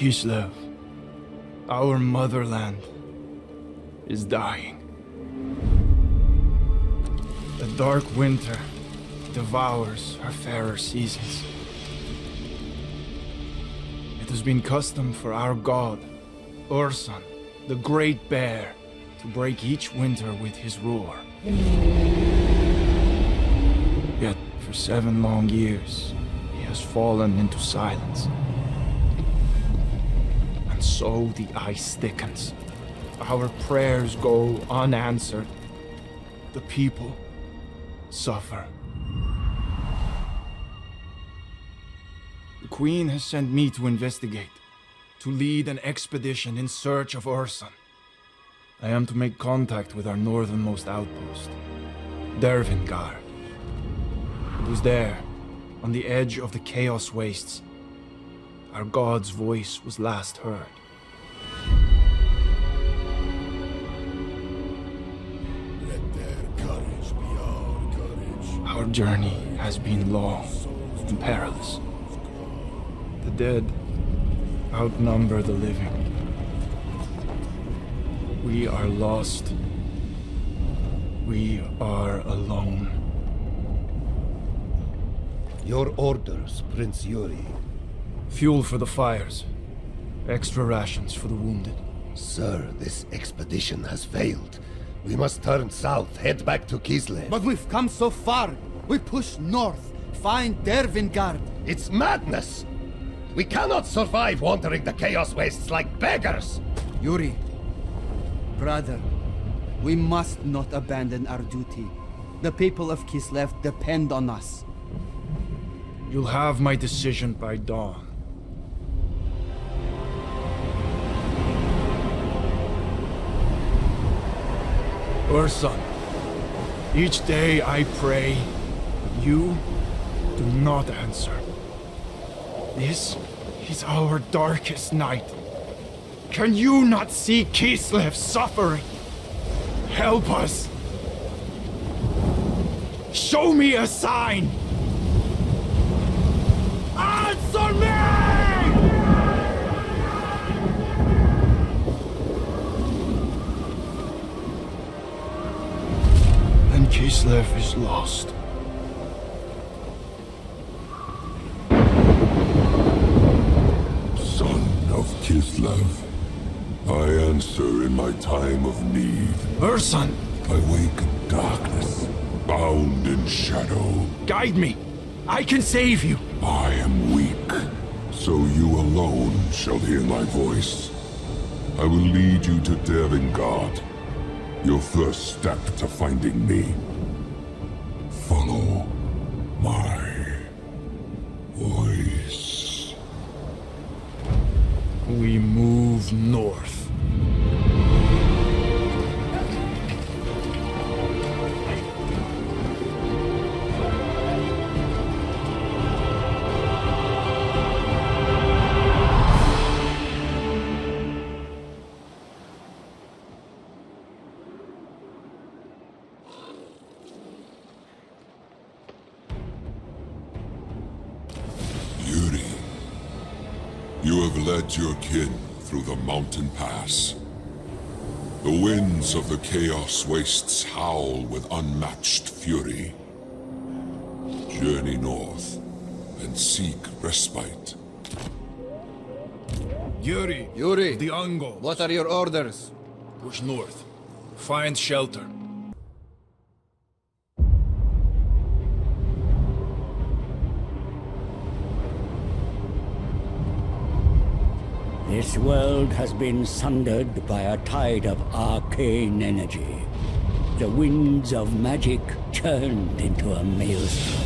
Kislev, our motherland, is dying. The dark winter devours her fairer seasons. It has been custom for our god, Ursun, the Great Bear, to break each winter with his roar. Yet, for 7 long years, he has fallen into silence. And so the ice thickens. Our prayers go unanswered. The people suffer. The Queen has sent me to investigate, to lead an expedition in search of Ursun. I am to make contact with our northernmost outpost, Dervingar. It was there, on the edge of the Chaos Wastes, our god's voice was last heard. Let their courage be our courage. Our journey has been long and perilous. The dead outnumber the living. We are lost. We are alone. Your orders, Prince Yuri. Fuel for the fires. Extra rations for the wounded. Sir, this expedition has failed. We must turn south, head back to Kislev. But we've come so far. We push north, find Dervingard. It's madness! We cannot survive wandering the Chaos Wastes like beggars! Yuri, brother, we must not abandon our duty. The people of Kislev depend on us. You'll have my decision by dawn. Ursun, each day I pray, but you do not answer. This is our darkest night. Can you not see Kislev suffering? Help us! Show me a sign! Answer me! Then Kislev is lost. Son of Kislev, I answer in my time of need. Ursun! I wake in darkness, bound in shadow. Guide me! I can save you! I am weak, so you alone shall hear my voice. I will lead you to Dervingard, your first step to finding me. Follow my voice. We move north. You have led your kin through the mountain pass. The winds of the Chaos Wastes howl with unmatched fury. Journey north and seek respite. Yuri! Yuri, The Ungol! what are your orders? Push north. Find shelter. This world has been sundered by a tide of arcane energy. The winds of magic churned into a maelstrom.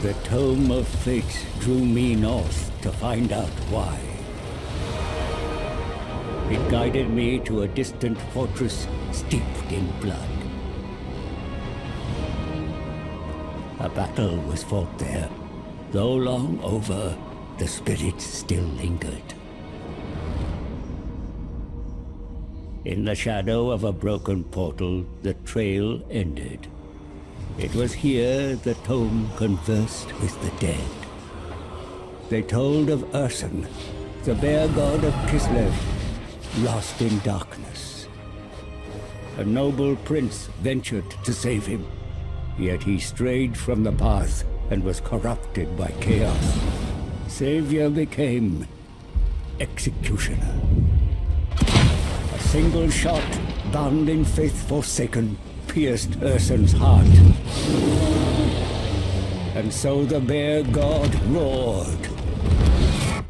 The Tome of Fate drew me north to find out why. It guided me to a distant fortress steeped in blood. A battle was fought there. Though long over, the spirits still lingered. In the shadow of a broken portal, the trail ended. It was here the tome conversed with the dead. They told of Ursun, the bear god of Kislev, lost in darkness. A noble prince ventured to save him, yet he strayed from the path and was corrupted by chaos. Savior became executioner. A single shot, bound in faith forsaken, pierced Ursun's heart. And so the bear god roared,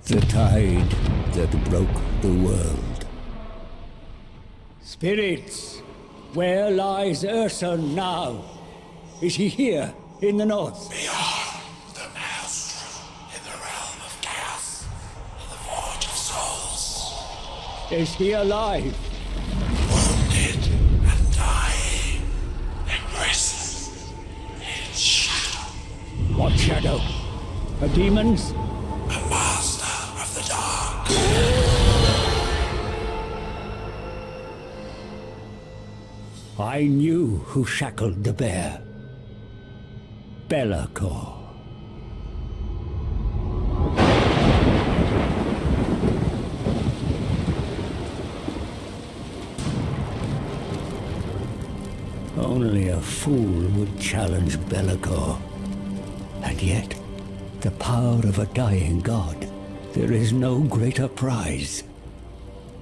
the tide that broke the world. Spirits, where lies Ursun now? Is he here, in the north? Beyond the maelstrom, in the realm of chaos, in the forge of souls. Is he alive? Wounded and dying, imprisoned in shadow. What shadow? A demon's? A master of the dark. I knew who shackled the bear. Belakor. Only a fool would challenge Belakor. And yet, the power of a dying god, there is no greater prize.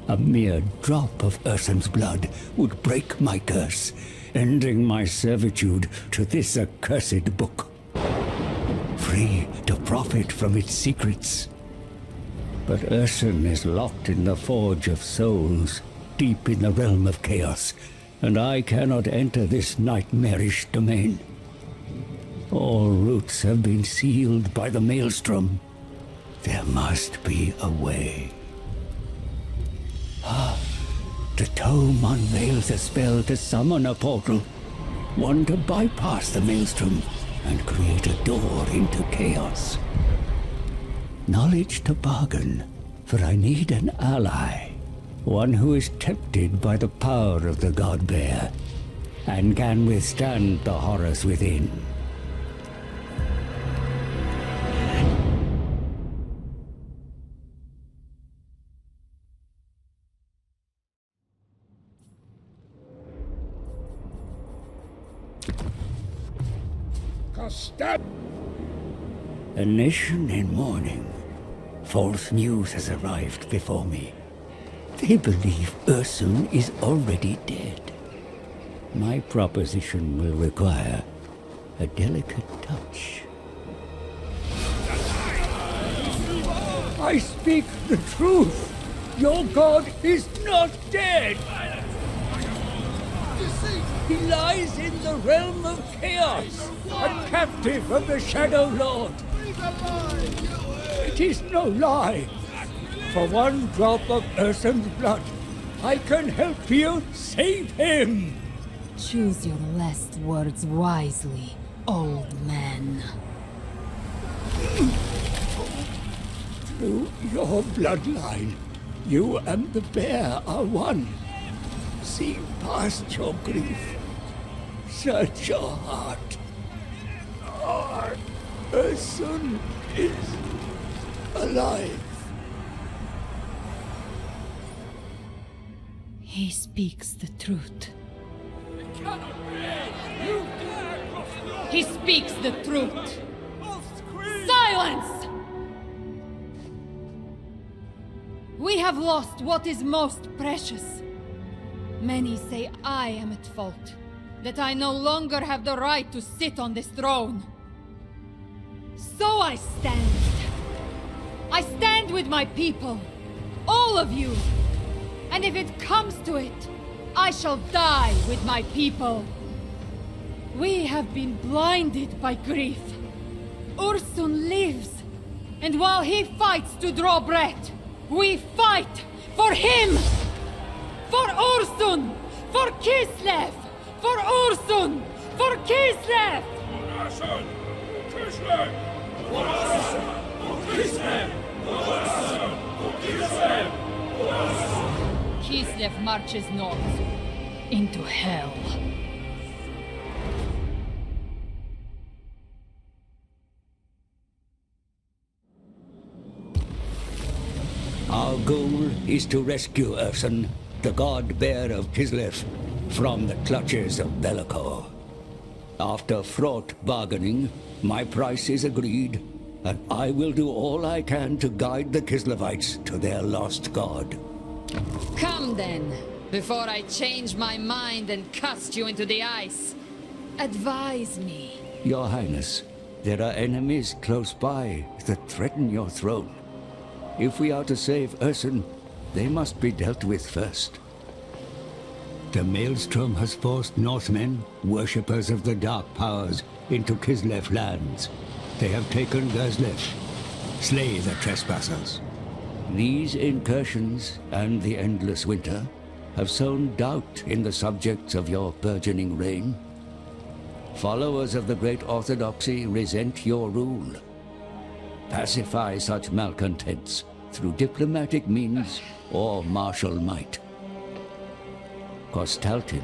A mere drop of Ursun's blood would break my curse, ending my servitude to this accursed book. Free to profit from its secrets. But Ursun is locked in the Forge of Souls, deep in the realm of chaos, and I cannot enter this nightmarish domain. All routes have been sealed by the maelstrom. There must be a way. The tome unveils a spell to summon a portal. One to bypass the maelstrom and create a door into chaos. Knowledge to bargain, for I need an ally. One who is tempted by the power of the god bear and can withstand the horrors within. A nation in mourning. False news has arrived before me. They believe Ursun is already dead. My proposition will require a delicate touch. I speak the truth. Your god is not dead. He lies in the realm of chaos, a captive of the Shadow Lord. It is no lie. For one drop of Ursun's blood, I can help you save him. Choose your last words wisely, old man. Through your bloodline, you and the bear are one. See past your grief. Search your heart. Our Ursun is alive. He speaks the truth. He speaks the truth. Silence! We have lost what is most precious. Many say I am at fault, that I no longer have the right to sit on this throne. So I stand. I stand with my people, all of you. And if it comes to it, I shall die with my people. We have been blinded by grief. Ursun lives, and while he fights to draw breath, we fight for him! For Ursun! For Kislev! For Ursun! For Kislev! Ursun! Kislev! Ursun! Kislev! Ursun! Kislev! Kislev marches north, into hell. Our goal is to rescue Ursun, the god-bear of Kislev, from the clutches of Belakor. After fraught bargaining, my price is agreed, and I will do all I can to guide the Kislevites to their lost god. Come then, before I change my mind and cast you into the ice. Advise me. Your Highness, there are enemies close by that threaten your throne. If we are to save Ursun, they must be dealt with first. The Maelstrom has forced Northmen, worshippers of the Dark Powers, into Kislev lands. They have taken Kislev. Slay the trespassers. These incursions and the endless winter have sown doubt in the subjects of your burgeoning reign. Followers of the Great Orthodoxy resent your rule. Pacify such malcontents through diplomatic means or martial might. Kostalytn,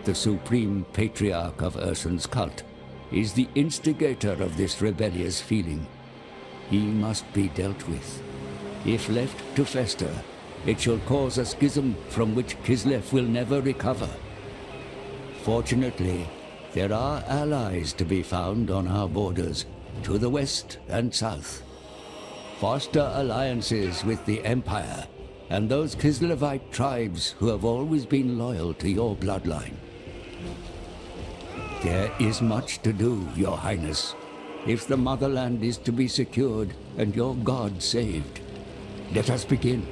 the supreme patriarch of Ursun's cult, is the instigator of this rebellious feeling. He must be dealt with. If left to fester, it shall cause a schism from which Kislev will never recover. Fortunately, there are allies to be found on our borders, to the west and south. Foster alliances with the Empire and those Kislevite tribes who have always been loyal to your bloodline. There is much to do, Your Highness, if the motherland is to be secured and your god saved. Let us begin.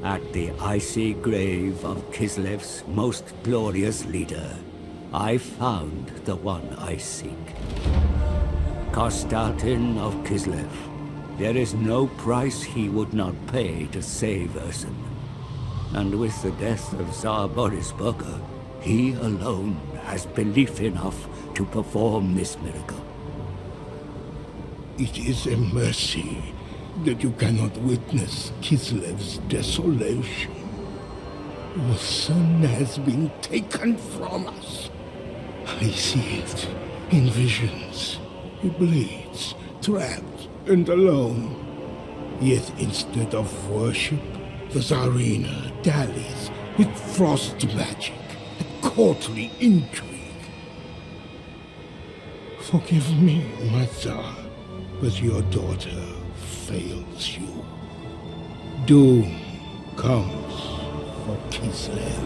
At the icy grave of Kislev's most glorious leader, I found the one I seek. Kostalytn of Kislev. There is no price he would not pay to save Ursun. And with the death of Tsar Boris, he alone has belief enough to perform this miracle. It is a mercy that you cannot witness Kislev's desolation. Your son has been taken from us. I see it in visions. He bleeds, trapped and alone. Yet instead of worship, the Tsarina dallies with frost magic and courtly intrigue. Forgive me, my Tsar, but your daughter fails you. Doom comes for Kislev.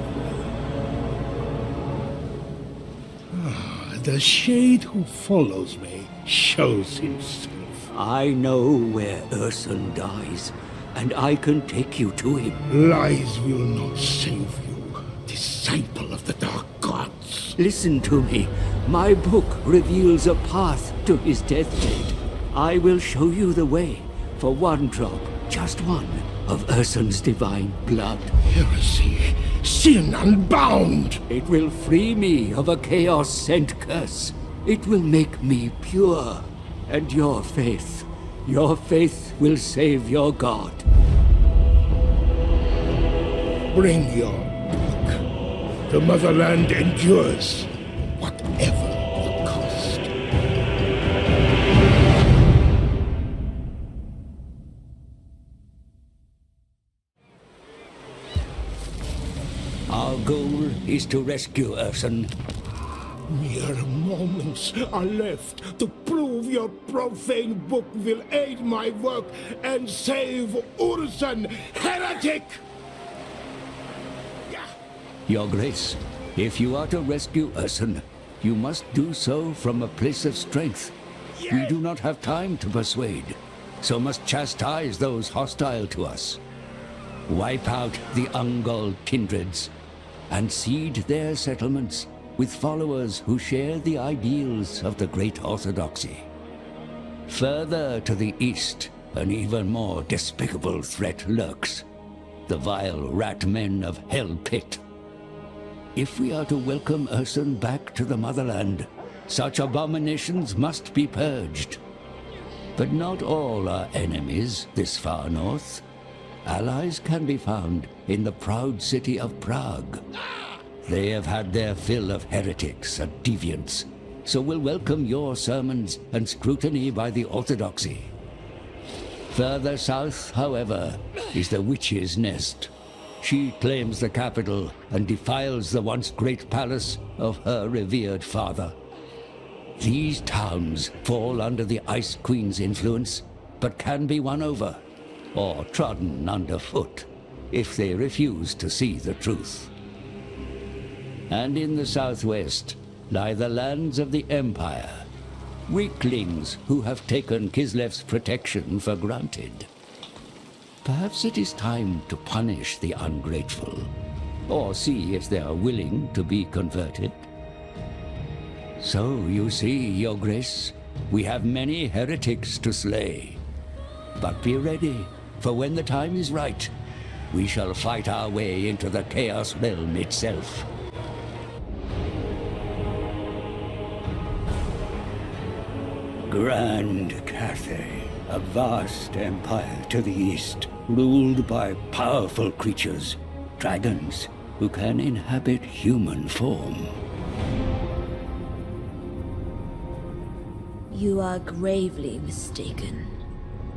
The shade who follows me shows himself. I know where Ursun dies, and I can take you to him. Lies will not save you, disciple of the Dark Gods. Listen to me. My book reveals a path to his deathbed. I will show you the way. For one drop, just one, of Ursun's divine blood. Heresy, sin unbound! It will free me of a chaos-sent curse. It will make me pure. And your faith will save your god. Bring your book. The motherland endures, whatever the cost. Our goal is to rescue Ursun. Mere moments are left to prove your profane book will aid my work and save Ursun, heretic! Your Grace, if you are to rescue Ursun, you must do so from a place of strength. We do not have time to persuade, so must chastise those hostile to us. Wipe out the Ungol kindreds, and seed their settlements with followers who share the ideals of the Great Orthodoxy. Further to the east, an even more despicable threat lurks. The vile rat men of Hell Pit. If we are to welcome Ursun back to the motherland, such abominations must be purged. But not all are enemies this far north. Allies can be found in the proud city of Prague. They have had their fill of heretics and deviants, so will welcome your sermons and scrutiny by the Orthodoxy. Further south, however, is the Witch's Nest. She claims the capital and defiles the once great palace of her revered father. These towns fall under the Ice Queen's influence, but can be won over, or trodden underfoot, if they refuse to see the truth. And in the southwest lie the lands of the Empire, weaklings who have taken Kislev's protection for granted. Perhaps it is time to punish the ungrateful, or see if they are willing to be converted. So, you see, Your Grace, we have many heretics to slay. But be ready, for when the time is right, we shall fight our way into the Chaos Realm itself. Grand Cathay, a vast empire to the east, ruled by powerful creatures, dragons, who can inhabit human form. You are gravely mistaken.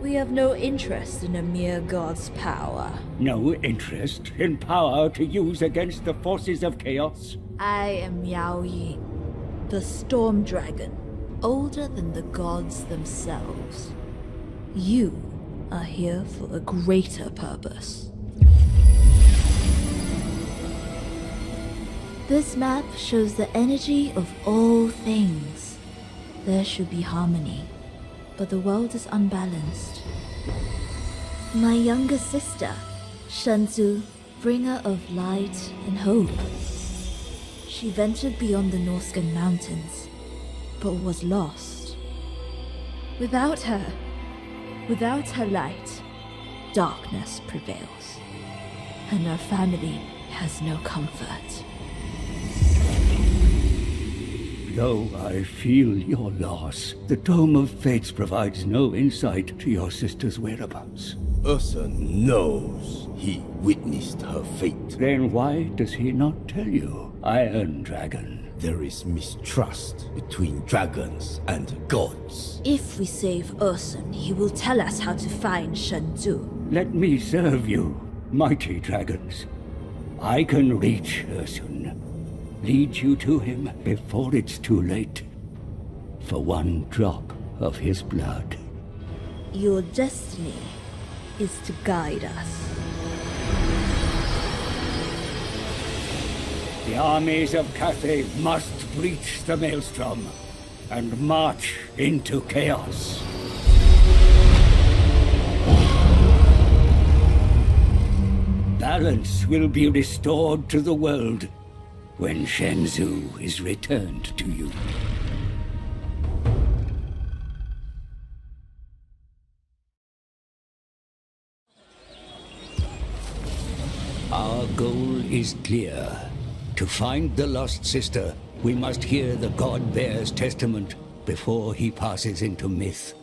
We have no interest in a mere god's power. No interest in power to use against the forces of chaos? I am Zhao Ying, the Storm Dragon, older than the gods themselves. You are here for a greater purpose. This map shows the energy of all things. There should be harmony, but the world is unbalanced. My younger sister, Shenzu, bringer of light and hope. She ventured beyond the Norscan mountains, but was lost. Without her light, darkness prevails, and our family has no comfort. Though I feel your loss, the Dome of Fates provides no insight to your sister's whereabouts. Ursa knows he witnessed her fate. Then why does he not tell you, Iron Dragon? There is mistrust between dragons and gods. If we save Ursun, he will tell us how to find Shenzu. Let me serve you, mighty dragons. I can reach Ursun. Lead you to him before it's too late. For one drop of his blood. Your destiny is to guide us. The armies of Cathay must breach the Maelstrom and march into chaos. Balance will be restored to the world when Shenzu is returned to you. Our goal is clear. To find the lost sister, we must hear the God Bear's testament before he passes into myth.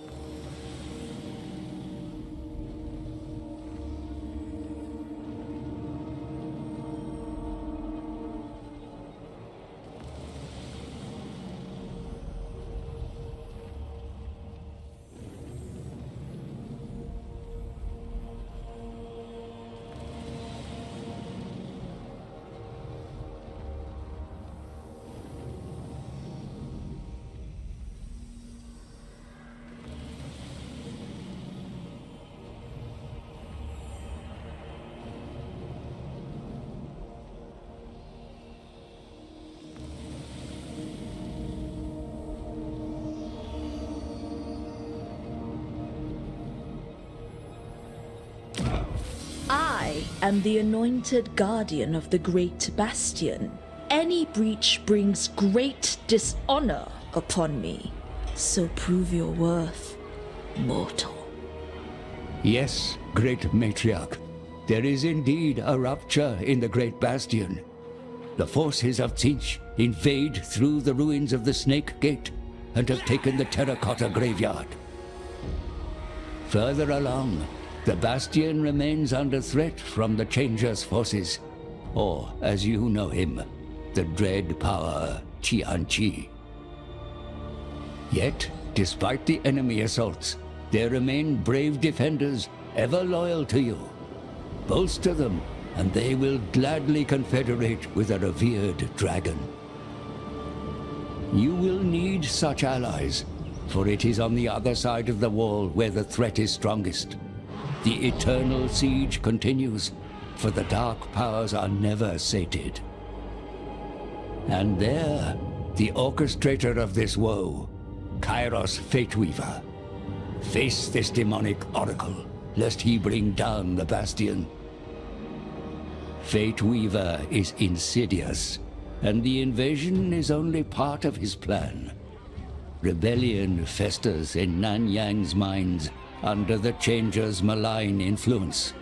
I am the anointed guardian of the Great Bastion. Any breach brings great dishonor upon me. So prove your worth, mortal. Yes, great matriarch. There is indeed a rupture in the Great Bastion. The forces of Tzeentch invade through the ruins of the Snake Gate and have taken the terracotta graveyard. Further along, the Bastion remains under threat from the Changer's forces, or, as you know him, the dread power Tianqi. Yet, despite the enemy assaults, there remain brave defenders ever loyal to you. Bolster them, and they will gladly confederate with a revered dragon. You will need such allies, for it is on the other side of the wall where the threat is strongest. The eternal siege continues, for the dark powers are never sated. And there, the orchestrator of this woe, Kairos Fateweaver. Face this demonic oracle, lest he bring down the bastion. Fateweaver is insidious, and the invasion is only part of his plan. Rebellion festers in Nanyang's minds under the Changer's malign influence.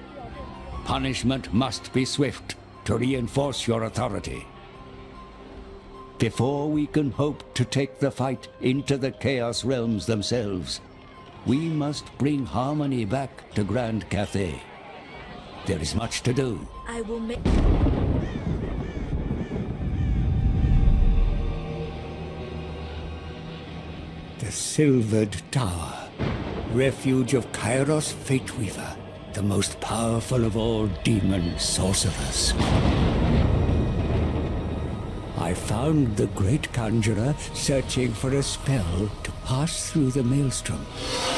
Punishment must be swift to reinforce your authority. Before we can hope to take the fight into the Chaos Realms themselves, we must bring harmony back to Grand Cathay. There is much to do. I will make... The Silvered Tower, refuge of Kairos Fateweaver, the most powerful of all demon sorcerers. I found the great conjurer searching for a spell to pass through the maelstrom,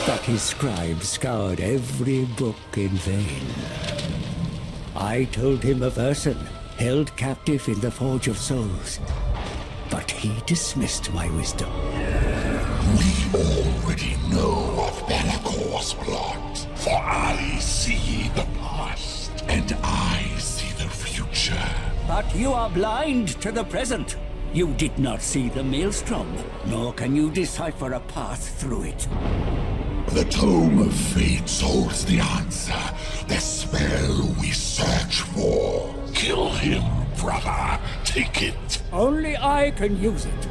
but his scribe scoured every book in vain. I told him of Urson, held captive in the Forge of Souls, but he dismissed my wisdom. We already know of Belakor's plot, for I see the past, and I see the future. But you are blind to the present. You did not see the maelstrom, nor can you decipher a path through it. The Tome of Fates holds the answer, the spell we search for. Kill him, brother. Take it. Only I can use it.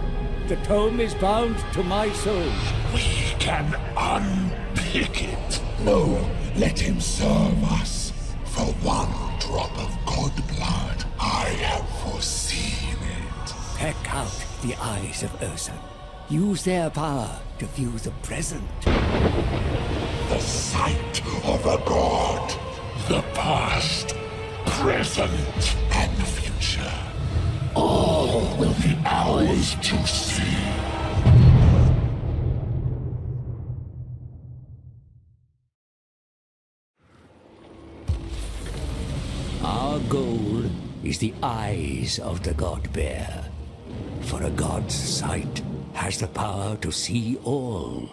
The tome is bound to my soul. We can unpick it. No, let him serve us. For one drop of god blood, I have foreseen it. Peck out the eyes of Urson. Use their power to view the present. The sight of a god. The past, present, and future. All will be ours to see. Our goal is the eyes of the God Bear. For a god's sight has the power to see all.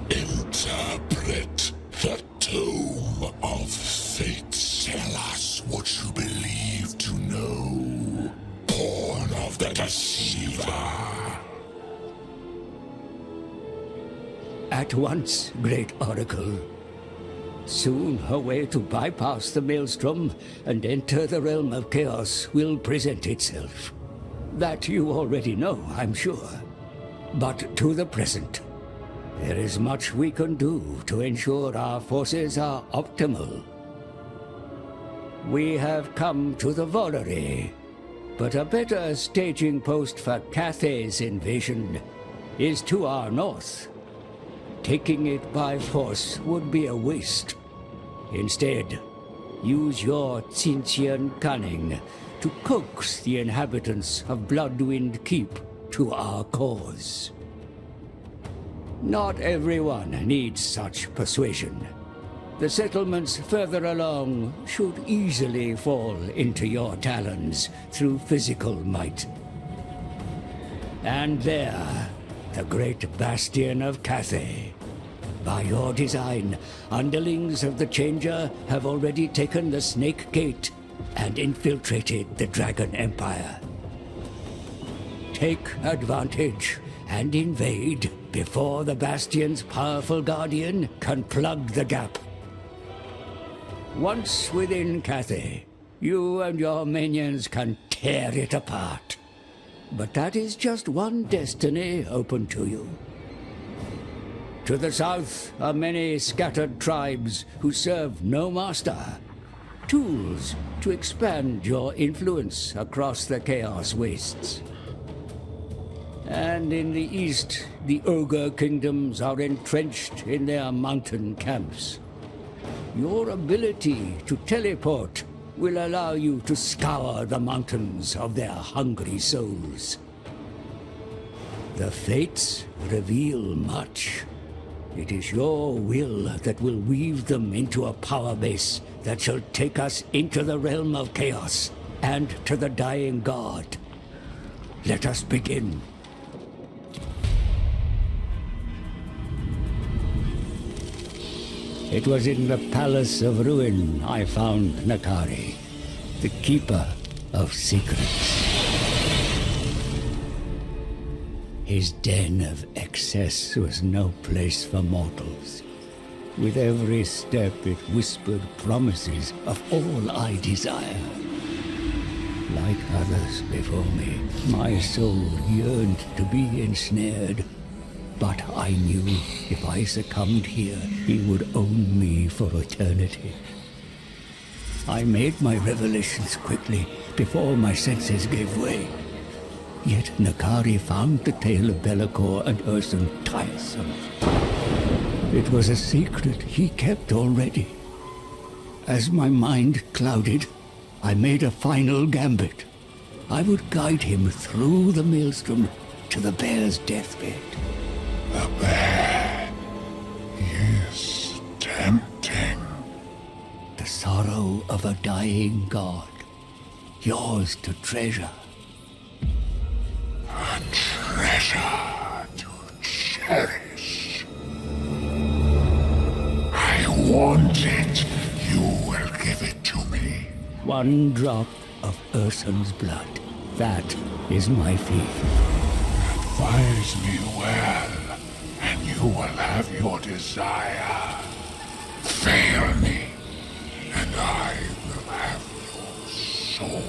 Interpret the Tome of Fates. Tell us what you believe to know. Born of the Deceiver. At once, great oracle. Soon her way to bypass the maelstrom and enter the realm of chaos will present itself. That you already know, I'm sure. But to the present, there is much we can do to ensure our forces are optimal. We have come to the Volary, but a better staging post for Cathay's invasion is to our north. Taking it by force would be a waste. Instead, use your Tsintian cunning to coax the inhabitants of Bloodwind Keep to our cause. Not everyone needs such persuasion. The settlements further along should easily fall into your talons through physical might. And there, the great bastion of Cathay. By your design, underlings of the Changer have already taken the Snake Gate and infiltrated the Dragon Empire. Take advantage and invade before the Bastion's powerful guardian can plug the gap. Once within Cathay, you and your minions can tear it apart. But that is just one destiny open to you. To the south are many scattered tribes who serve no master. tools to expand your influence across the Chaos Wastes. And in the east, the ogre kingdoms are entrenched in their mountain camps. Your ability to teleport will allow you to scour the mountains of their hungry souls. The fates reveal much. It is your will that will weave them into a power base that shall take us into the realm of chaos and to the dying god. Let us begin. It was in the Palace of Ruin I found Nakari, the Keeper of Secrets. His den of excess was no place for mortals. With every step it whispered promises of all I desire. Like others before me, my soul yearned to be ensnared. But I knew if I succumbed here, he would own me for eternity. I made my revelations quickly, before my senses gave way. Yet Nakari found the tale of Belakor and Ursun tiresome. It was a secret he kept already. As my mind clouded, I made a final gambit. I would guide him through the maelstrom to the bear's deathbed. The bear is tempting. The sorrow of a dying god, yours to treasure. A treasure to cherish. I want it. You will give it to me. One drop of Ursun's blood. That is my fee. Advise me well, and you will have your desire. Fail me, and I will have your soul.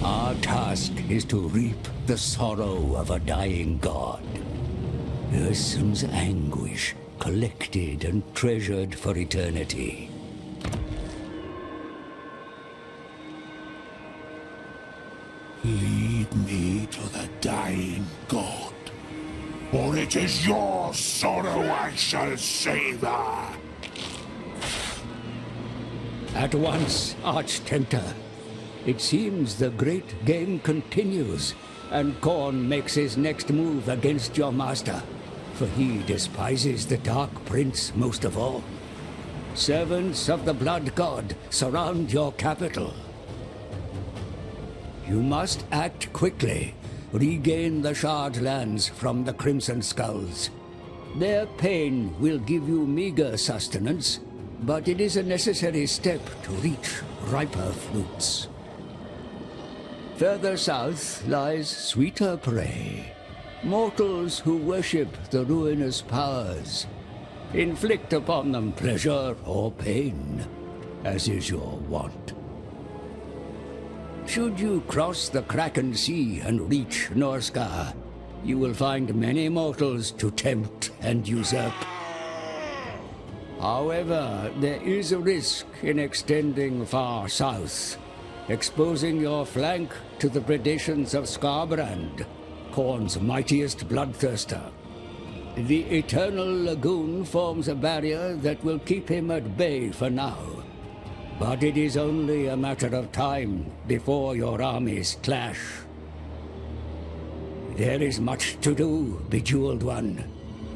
Our task is to reap the sorrow of a dying god. Ursun's anguish, collected and treasured for eternity. Lead me to the dying god, or it is your sorrow I shall savor. At once, Arch-Tempter. It seems the great game continues, and Khorne makes his next move against your master, for he despises the Dark Prince most of all. Servants of the Blood God, surround your capital. You must act quickly. Regain the Shard lands from the Crimson Skulls. Their pain will give you meager sustenance, but it is a necessary step to reach riper fruits. Further south lies sweeter prey. Mortals who worship the ruinous powers. Inflict upon them pleasure or pain, as is your wont. Should you cross the Kraken Sea and reach Norsca, you will find many mortals to tempt and usurp. However, there is a risk in extending far south, exposing your flank to the predations of Skarband, Khorne's mightiest bloodthirster. The Eternal Lagoon forms a barrier that will keep him at bay for now. But it is only a matter of time before your armies clash. There is much to do, Bejeweled One.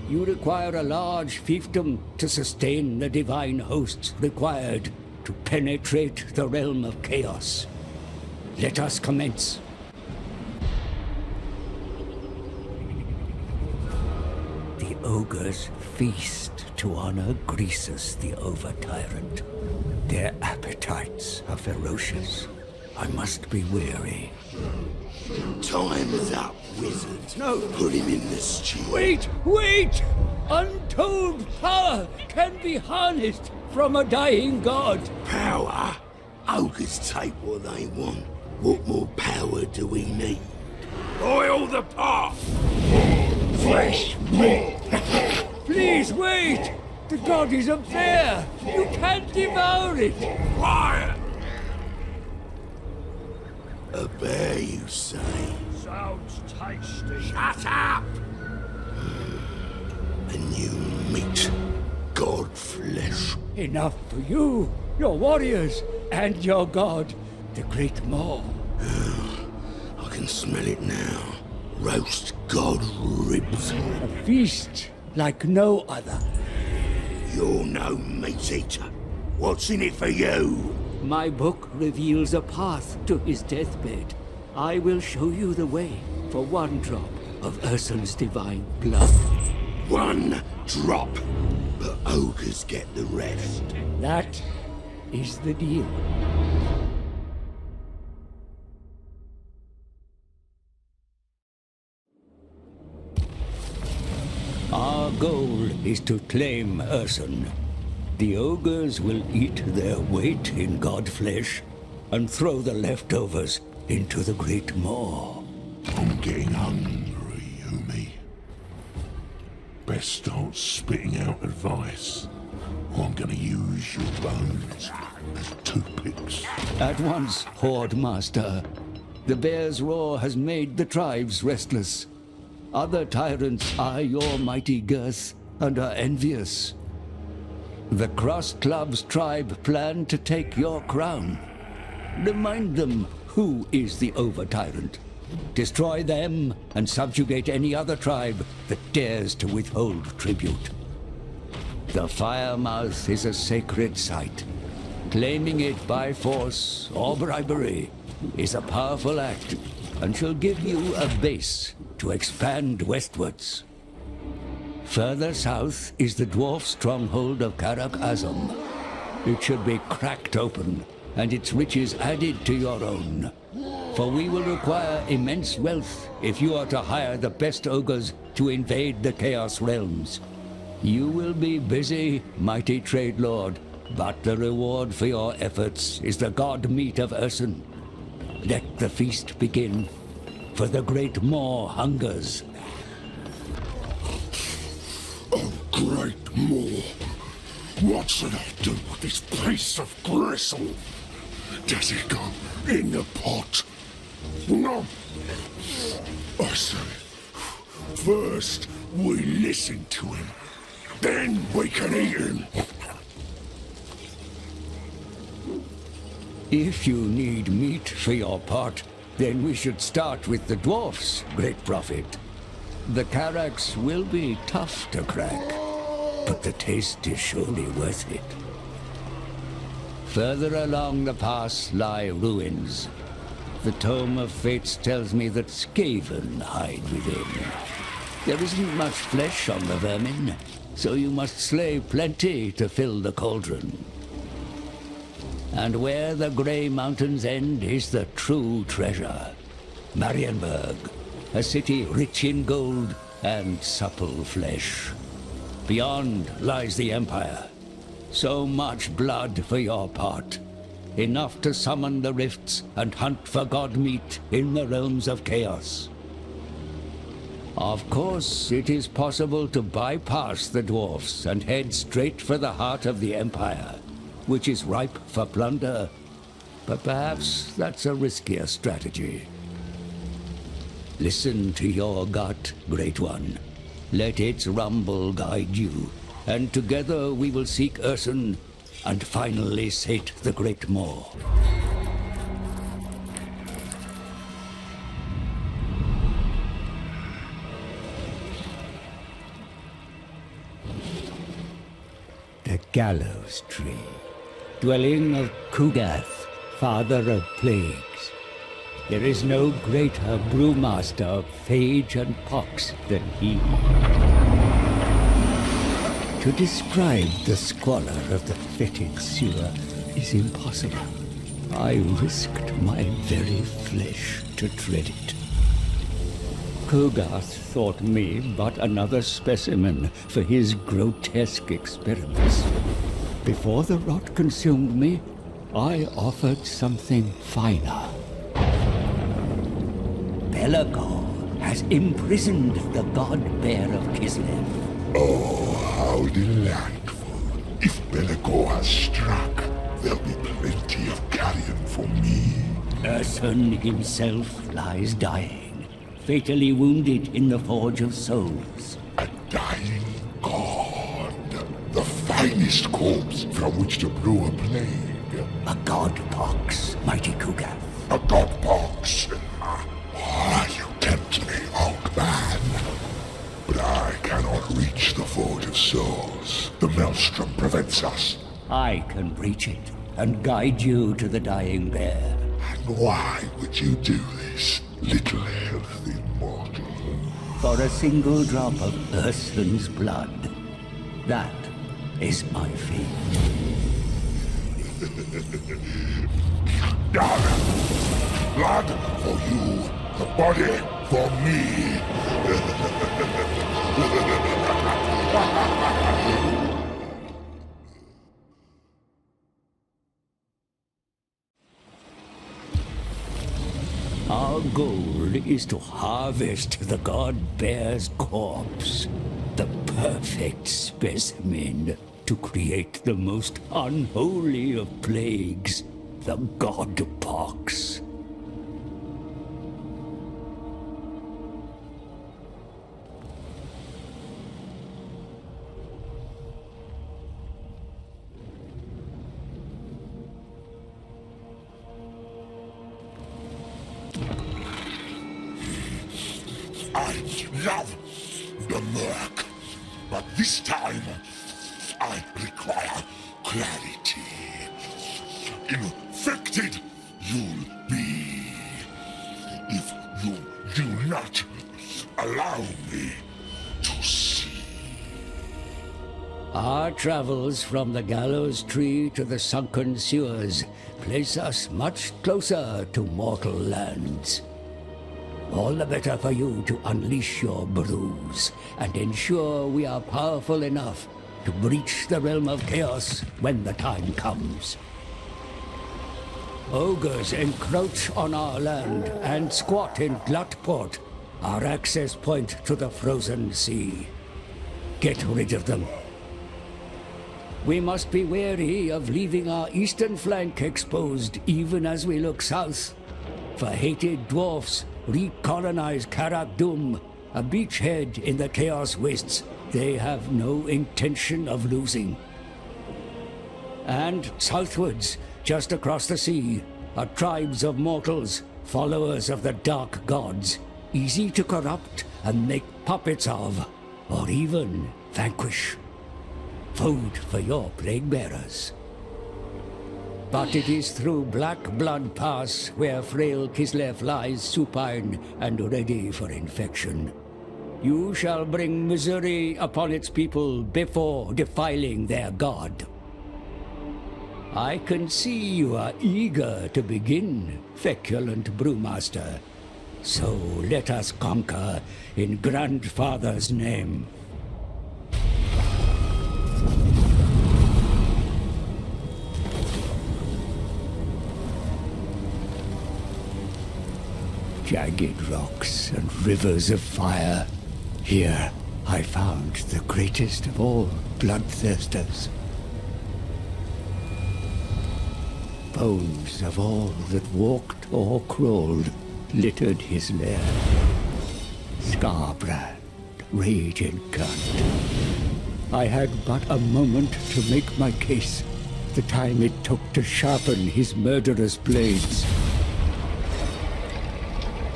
You require a large fiefdom to sustain the divine hosts required to penetrate the realm of chaos. Let us commence. The ogres feast to honor Greasus the Over-Tyrant. Their appetites are ferocious. I must be wary. Time's up, wizard. No! Put him in the stew. Wait! Wait! Untold power can be harnessed from a dying god. Power? Ogres take what they want. What more power do we need? Oil the pot! fresh meat. Please wait! The god is up there! You can't devour it! Quiet! A bear, you say? Sounds tasty. Shut up! A new meat. God flesh. Enough for you, your warriors, and your god, the Great Maw. I can smell it now. Roast god ribs. A feast like no other. You're no meat eater. What's in it for you? My book reveals a path to his deathbed. I will show you the way for one drop of Ursun's divine blood. One drop. But ogres get the rest. That is the deal. Our goal is to claim Ursun. The ogres will eat their weight in god flesh and throw the leftovers into the Great Maw. I'm getting hungry, Umi. Best start spitting out advice, or I'm gonna use your bones as toothpicks. At once, Horde Master. The bear's roar has made the tribes restless. Other tyrants eye your mighty girth and are envious. The Cross Club's tribe plan to take your crown. Remind them who is the over-tyrant. Destroy them and subjugate any other tribe that dares to withhold tribute. The Firemouth is a sacred site. Claiming it by force or bribery is a powerful act and shall give you a base to expand westwards. Further south is the dwarf stronghold of Karak Azom. It should be cracked open and its riches added to your own. For we will require immense wealth if you are to hire the best ogres to invade the Chaos Realms. You will be busy, mighty trade lord, but the reward for your efforts is the god meat of Ursun. Let the feast begin, for the Great Maw hungers. Oh, Great Maw! What should I do with this piece of gristle? Does it go in the pot? No! I say, first we listen to him, then we can eat him. If you need meat for your pot, then we should start with the dwarfs, Great Prophet. The Karaks will be tough to crack, but the taste is surely worth it. Further along the pass lie ruins. The Tome of Fates tells me that Skaven hide within. There isn't much flesh on the vermin, so you must slay plenty to fill the cauldron. And where the Grey Mountains end is the true treasure. Marienburg, a city rich in gold and supple flesh. Beyond lies the Empire. So much blood for your part. Enough to summon the rifts and hunt for god meat in the realms of chaos. Of course, it is possible to bypass the dwarfs and head straight for the heart of the Empire, which is ripe for plunder. But perhaps that's a riskier strategy. Listen to your gut, Great One. Let its rumble guide you, and together we will seek Ursun and finally sate the Great Maw. The Gallows Tree, dwelling of Kugath, father of plagues. There is no greater brewmaster of phage and pox than he. To describe the squalor of the fetid sewer is impossible. I risked my very flesh to tread it. Kogath thought me but another specimen for his grotesque experiments. Before the rot consumed me, I offered something finer. Belakor has imprisoned the god bear of Kislev. Oh, how delightful. If Belakor has struck, there'll be plenty of carrion for me. Ursun himself lies dying, fatally wounded in the Forge of Souls. A dying god. The finest corpse from which to brew a plague. A god pox, mighty Kugath. A god pox. You tempt me, old man. But I cannot reach the Forge of Souls. The maelstrom prevents us. I can reach it and guide you to the dying bear. And why would you do this, little healthy mortal? For a single drop of Ursun's blood. That is my fee. Blood for you, the body for me. Our goal is to harvest the god bear's corpse, the perfect specimen to create the most unholy of plagues, the god pox. I love the murk, but this time I require clarity. Infected you'll be if you do not allow me to see. Our travels from the gallows tree to the sunken sewers place us much closer to mortal lands. All the better for you to unleash your brews and ensure we are powerful enough to breach the realm of chaos when the time comes. Ogres encroach on our land and squat in Glutport, our access point to the frozen sea. Get rid of them. We must be wary of leaving our eastern flank exposed even as we look south, for hated dwarfs recolonize Karak Dum, a beachhead in the Chaos Wastes they have no intention of losing. And southwards, just across the sea, are tribes of mortals, followers of the dark gods, easy to corrupt and make puppets of, or even vanquish. Food for your plague bearers. But it is through Black Blood Pass where frail Kislev lies supine and ready for infection. You shall bring misery upon its people before defiling their god. I can see you are eager to begin, feculent brewmaster. So let us conquer in Grandfather's name. Jagged rocks and rivers of fire. Here I found the greatest of all bloodthirsters. Bones of all that walked or crawled littered his lair. Skarband, rage incarnate. I had but a moment to make my case, the time it took to sharpen his murderous blades.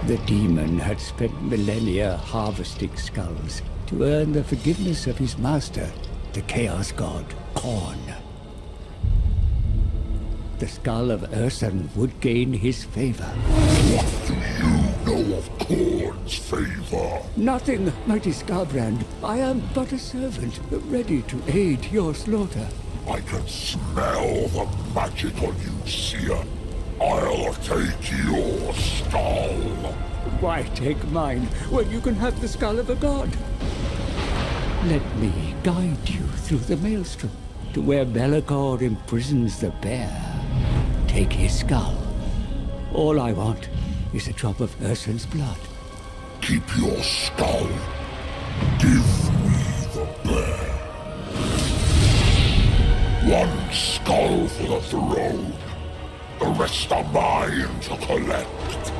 The demon had spent millennia harvesting skulls to earn the forgiveness of his master, the Chaos God, Khorne. The skull of Ursun would gain his favor. What do you know of Khorne's favor? Nothing, mighty Skarband. I am but a servant, ready to aid your slaughter. I can smell the magic on you, seer. I'll take your skull. Why take mine when you can have the skull of a god? Let me guide you through the maelstrom to where Belakor imprisons the bear. Take his skull. All I want is a drop of Ursun's blood. keep your skull. Give me the bear. One skull for the throne. The rest are mine to collect.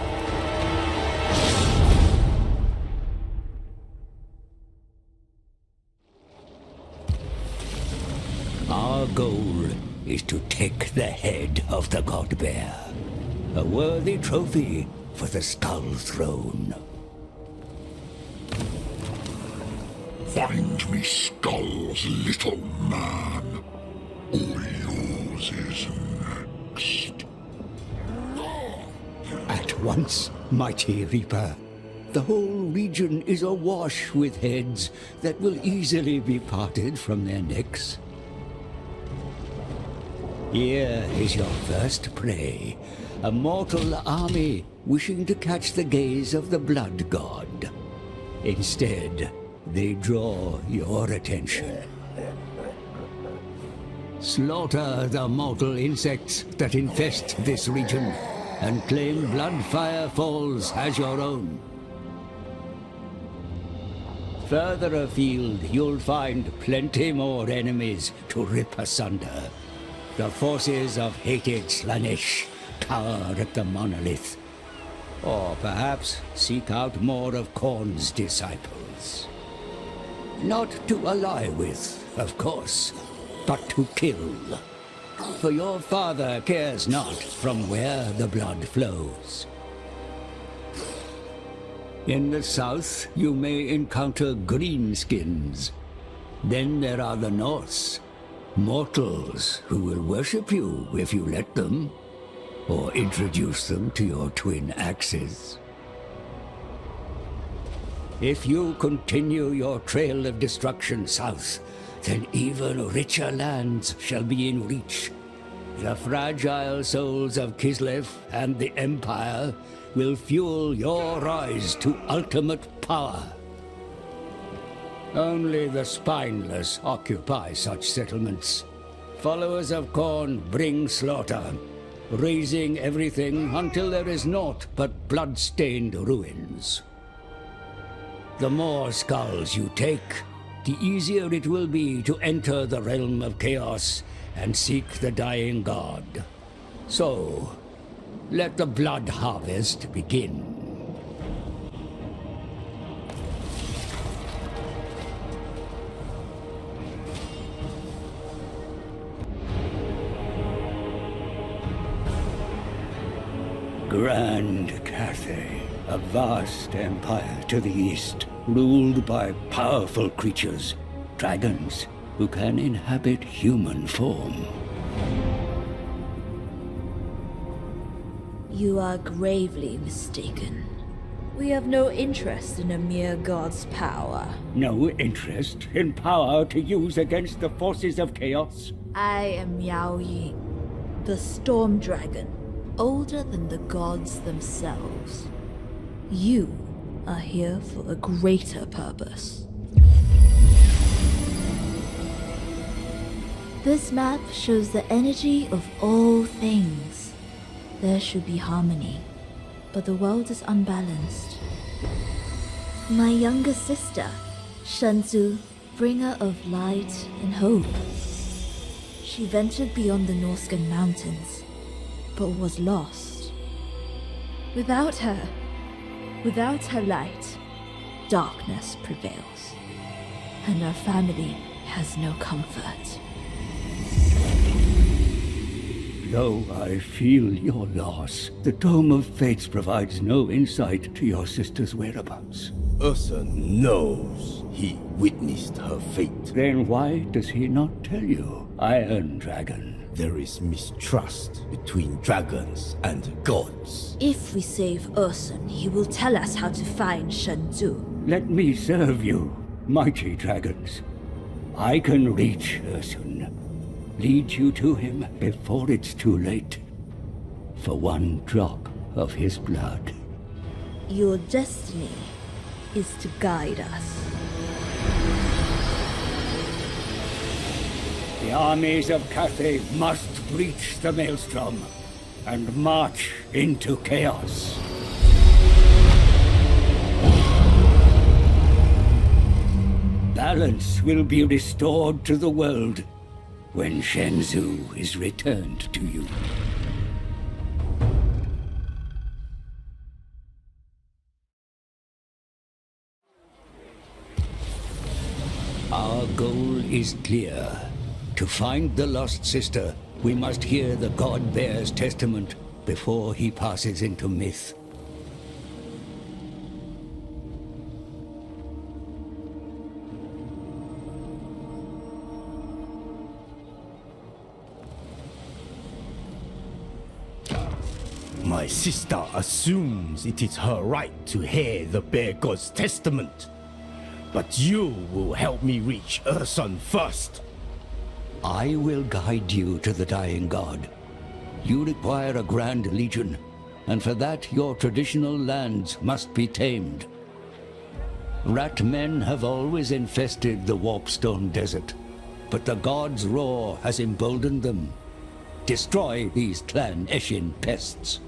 Our goal is to take the head of the God Bear. A worthy trophy for the Skull Throne. Find me skulls, little man. Or yours is next. At once, mighty Reaper. The whole region is awash with heads that will easily be parted from their necks. Here is your first prey, a mortal army wishing to catch the gaze of the Blood God. Instead, they draw your attention. Slaughter the mortal insects that infest this region, and claim Bloodfire Falls as your own. Further afield, you'll find plenty more enemies to rip asunder. The forces of hated Slaanesh cower at the monolith. Or perhaps seek out more of Khorne's disciples. Not to ally with, of course, but to kill. For your father cares not from where the blood flows. In the south, you may encounter greenskins. Then there are the Norse. Mortals who will worship you if you let them, or introduce them to your twin axes. If you continue your trail of destruction south, then even richer lands shall be in reach. The fragile souls of Kislev and the Empire will fuel your rise to ultimate power. Only the spineless occupy such settlements. Followers of Khorne bring slaughter, razing everything until there is naught but blood-stained ruins. The more skulls you take, the easier it will be to enter the realm of chaos and seek the dying god. So, let the blood harvest begin. Grand Cathay, a vast empire to the east, ruled by powerful creatures, dragons, who can inhabit human form. You are gravely mistaken. We have no interest in a mere god's power. No interest in power to use against the forces of chaos? I am Zhao Ying, the Storm Dragon, older than the gods themselves. You are here for a greater purpose. This map shows the energy of all things. There should be harmony, but the world is unbalanced. My younger sister, Shenzu, bringer of light and hope. She ventured beyond the Norscan mountains, but was lost. Without her light, darkness prevails, and our family has no comfort. Though I feel your loss, the Dome of Fates provides no insight to your sister's whereabouts. Ursa knows he witnessed her fate. Then why does he not tell you, Iron Dragon? There is mistrust between dragons and gods. If we save Ursun, he will tell us how to find Shenzu. Let me serve you, mighty dragons. I can reach Ursun. Lead you to him before it's too late. For one drop of his blood. Your destiny is to guide us. The armies of Cathay must breach the Maelstrom and march into chaos. Balance will be restored to the world when Shenzhou is returned to you. Our goal is clear. To find the lost sister, we must hear the God Bear's testament before he passes into myth. My sister assumes it is her right to hear the Bear God's testament. But you will help me reach Ursun first. I will guide you to the dying god. You require a grand legion, and for that your traditional lands must be tamed. Rat men have always infested the Warpstone Desert, but the god's roar has emboldened them. Destroy these Clan Eshin pests.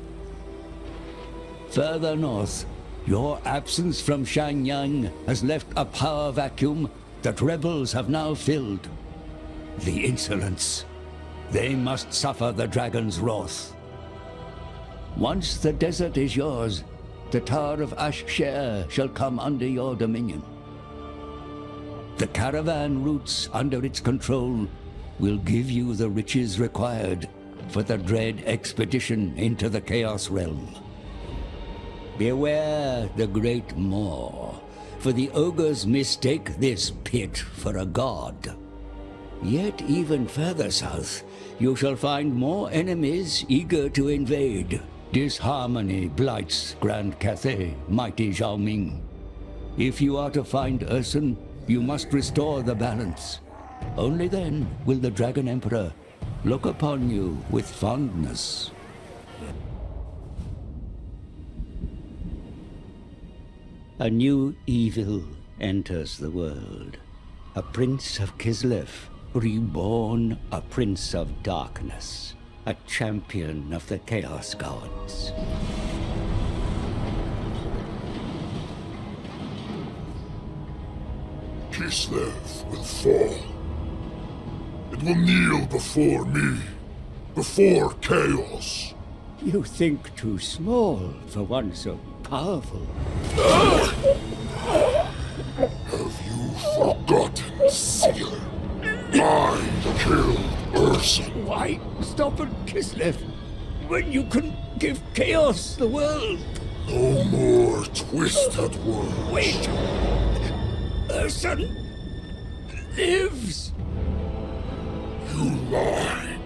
Further north, your absence from Shanyang has left a power vacuum that rebels have now filled. The insolence. They must suffer the dragon's wrath. Once the desert is yours, the Tower of Ashsher shall come under your dominion. The caravan routes under its control will give you the riches required for the dread expedition into the Chaos Realm. Beware the Great Maw, for the ogres mistake this pit for a god. Yet even further south, you shall find more enemies eager to invade. Disharmony blights Grand Cathay, mighty Zhao Ying. If you are to find Ursun, you must restore the balance. Only then will the Dragon Emperor look upon you with fondness. A new evil enters the world. A prince of Kislev, reborn a prince of darkness, a champion of the Chaos Gods. Kislev will fall. It will kneel before me, before Chaos. You think too small for one so powerful. Have you forgotten, Seer? I killed Ursun. Why stop at Kislev when you can give Chaos the world? No more twisted words. Wait! Ursun lives! You lie.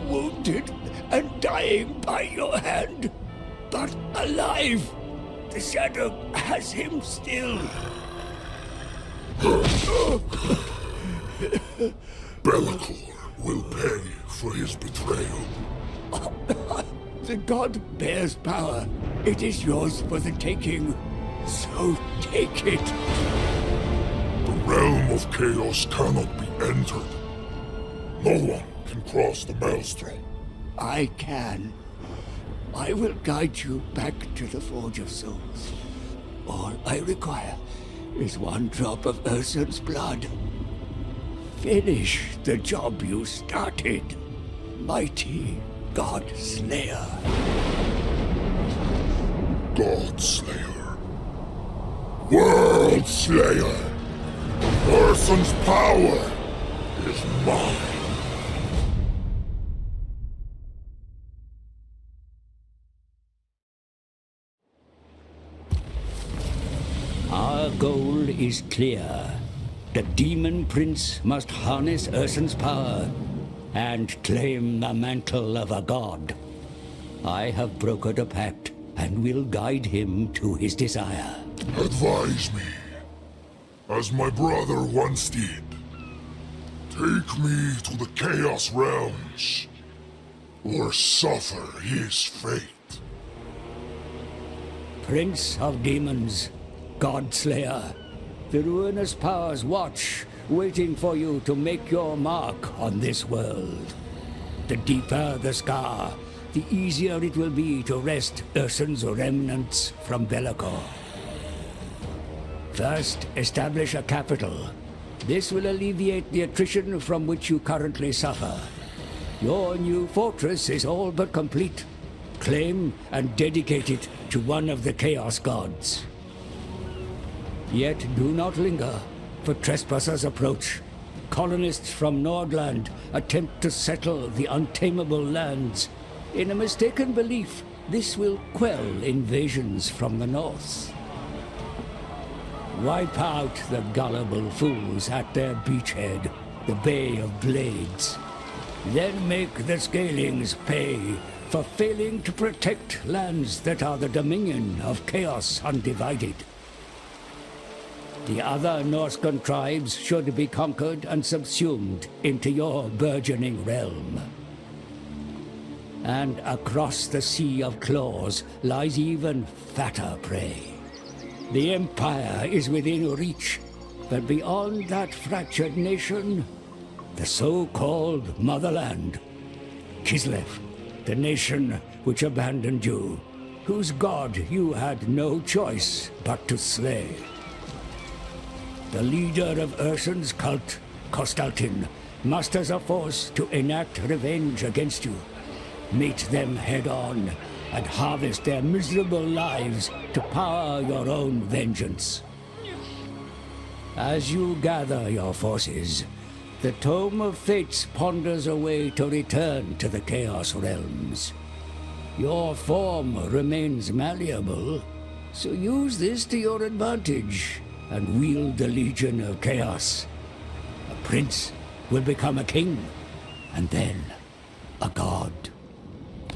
Wounded and dying by your hand, but alive. The Shadow has him still. Belakor will pay for his betrayal. The god bears power. It is yours for the taking. So take it. The realm of Chaos cannot be entered. No one can cross the maelstrom. I can. I will guide you back to the Forge of Souls. All I require is one drop of Ursun's blood. Finish the job you started, mighty God Slayer. God Slayer. World Slayer. Ursun's power is mine. Our goal is clear. The Demon Prince must harness Ursun's power and claim the mantle of a god. I have brokered a pact and will guide him to his desire. Advise me, as my brother once did. Take me to the Chaos Realms, or suffer his fate. Prince of Demons, God Slayer, the ruinous powers watch, waiting for you to make your mark on this world. The deeper the scar, the easier it will be to wrest Ursun's remnants from Belakor. First, establish a capital, This will alleviate the attrition from which you currently suffer. Your new fortress is all but complete. Claim and dedicate it to one of the Chaos Gods. Yet do not linger, for trespassers approach. Colonists from Nordland attempt to settle the untamable lands. In a mistaken belief, this will quell invasions from the north. Wipe out the gullible fools at their beachhead, the Bay of Blades. Then make the Scalings pay for failing to protect lands that are the dominion of Chaos Undivided. The other Norscan tribes should be conquered and subsumed into your burgeoning realm. And across the Sea of Claws lies even fatter prey. The Empire is within reach, but beyond that fractured nation, the so-called Motherland. Kislev, the nation which abandoned you, whose god you had no choice but to slay. The leader of Ursun's cult, Kostalytn, musters a force to enact revenge against you. Meet them head-on and harvest their miserable lives to power your own vengeance. As you gather your forces, the Tome of Fates ponders a way to return to the Chaos Realms. Your form remains malleable, so use this to your advantage and wield the Legion of Chaos. A prince will become a king, and then a god.